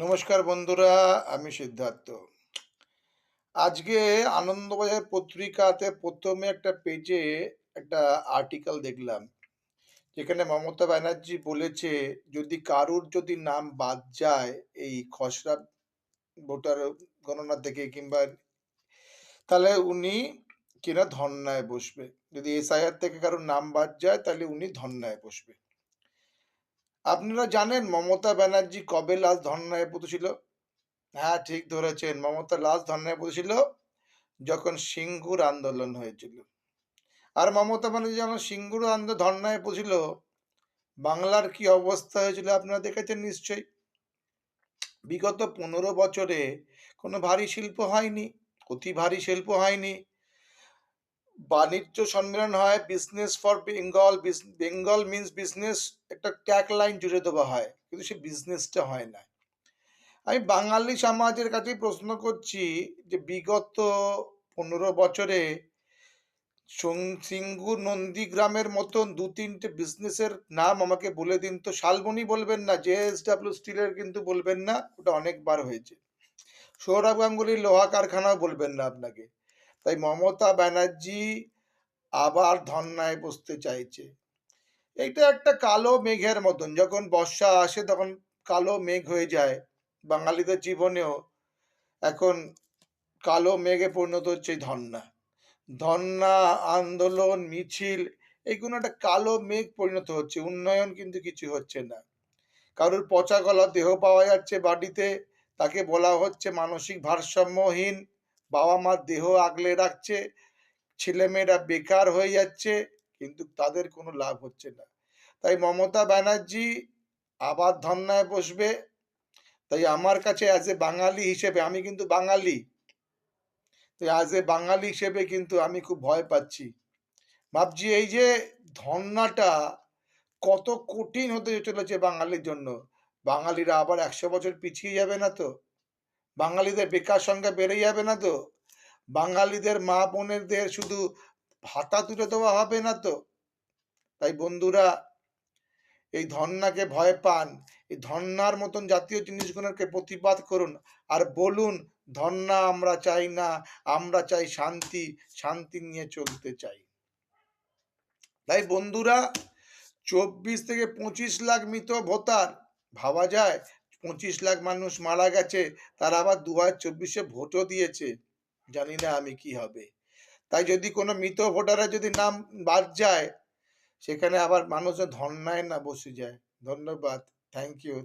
নমস্কার বন্ধুরা, আমি সিদ্ধার্থ। আজকে আনন্দবাজার পত্রিকাতে প্রথমে একটা পেজে একটা আর্টিকেল দেখলাম। যেখানে মমতা ব্যানার্জি বলেছে যদি কারুর নাম বাদ যায় এই খসড়া ভোটার গণনা থেকে কিংবা তাহলে উনি কিনা ধর্নায় বসবে। যদি এসআইআর থেকে কারোর নাম বাদ যায় তাহলে উনি ধর্নায় বসবে। আপনারা জানেন মমতা ব্যানার্জি কবে লাস্ট ধর্নায় বসেছিল? হ্যাঁ, ঠিক ধরেছেন। মমতা লাস্ট ধর্নায় বসেছিল যখন সিঙ্গুর আন্দোলন হয়েছিল। আর মমতা ব্যানার্জি যখন সিঙ্গুর ধর্নায় বসেছিল, বাংলার কি অবস্থা হয়েছিল আপনারা দেখেছেন নিশ্চয়ই। বিগত 15 বছরে কোনো ভারী শিল্প হয়নি, অতি ভারী শিল্প হয়নি। বাণিজ্য সম্মেলন হয়, business for Bengal, Bengal means business, একটা ট্যাগ লাইন জুড়ে দেওয়া হয়, কিন্তু সে বিজনেসটা হয় না। আমি বাঙালি সমাজের কাছে প্রশ্ন করছি যে বিগত 15 বছরে সিঙ্গুর নন্দীগ্রামের মতন 2-3টে বিজনেসের নাম আমাকে বলে দিন তো। শালবনী বলবেন না, জেএসডব্লিউ স্টিলের কিন্তু বলবেন না, ওটা অনেকবার হয়েছে। সৌরভ গাঙ্গুলির লোহা কারখানাও বলবেন না আপনাকে। তাই মমতা ব্যানার্জি আবার ধর্নায় বসতে চাইছে। এইটা একটা কালো মেঘের মতন, যখন বর্ষা আসে তখন কালো মেঘ হয়ে যায়। বাঙালিদের জীবনেও এখন কালো মেঘে পরিণত হচ্ছে এই ধর্না। ধর্না, আন্দোলন, মিছিল, এগুলো একটা কালো মেঘ পরিণত হচ্ছে। উন্নয়ন কিন্তু কিছু হচ্ছে না। কারোর পচা গলা দেহ পাওয়া যাচ্ছে বাড়িতে, তাকে বলা হচ্ছে মানসিক ভারসাম্যহীন। বাবা মার দেহ আগলে রাখছে, ছেলেমেয়েরা বেকার হয়ে যাচ্ছে, কিন্তু তাদের কোনো লাভ হচ্ছে না। তাই মমতা ব্যানার্জি আবার ধর্নায় বসবে। তাই আমার কাছে অ্যাজ এ বাঙালি হিসেবে, আমি কিন্তু বাঙালি, তো অ্যাজ এ বাঙালি হিসেবে কিন্তু আমি খুব ভয় পাচ্ছি। ভাবছি এই যে ধর্নাটা কত কঠিন হতে চলেছে বাঙালির জন্য। বাঙালিরা আবার 100 বছর পিছিয়ে যাবে না তো? বাঙালিদের বেকার সংখ্যা বেড়ে যাবে না তো? বাঙালিদের মা বোনেদের শুধু ভাতা তুলে দেওয়া হবে না তো? তাই বন্ধুরা, এই ধর্নাকে ভয় পান, এই ধর্নার মতন জাতীয় জিনিসগুলোকে প্রতিবাদ করুন। আর বলুন, ধর্না আমরা চাই না, আমরা চাই শান্তি, শান্তি নিয়ে চলতে চাই। তাই বন্ধুরা, 24 থেকে 25 লাখ মৃত ভোটার, ভাবা যায় 25 লাখ মানুষ মারা গেছে, তারা আবার 2024-এ ভোটও দিয়েছে। জানি না আমি কি হবে। তাই যদি কোনো মৃত ভোটারের যদি নাম বাদ যায়, সেখানে আবার মানুষজন ধর্নায় না বসে যায়। ধন্যবাদ। Thank you.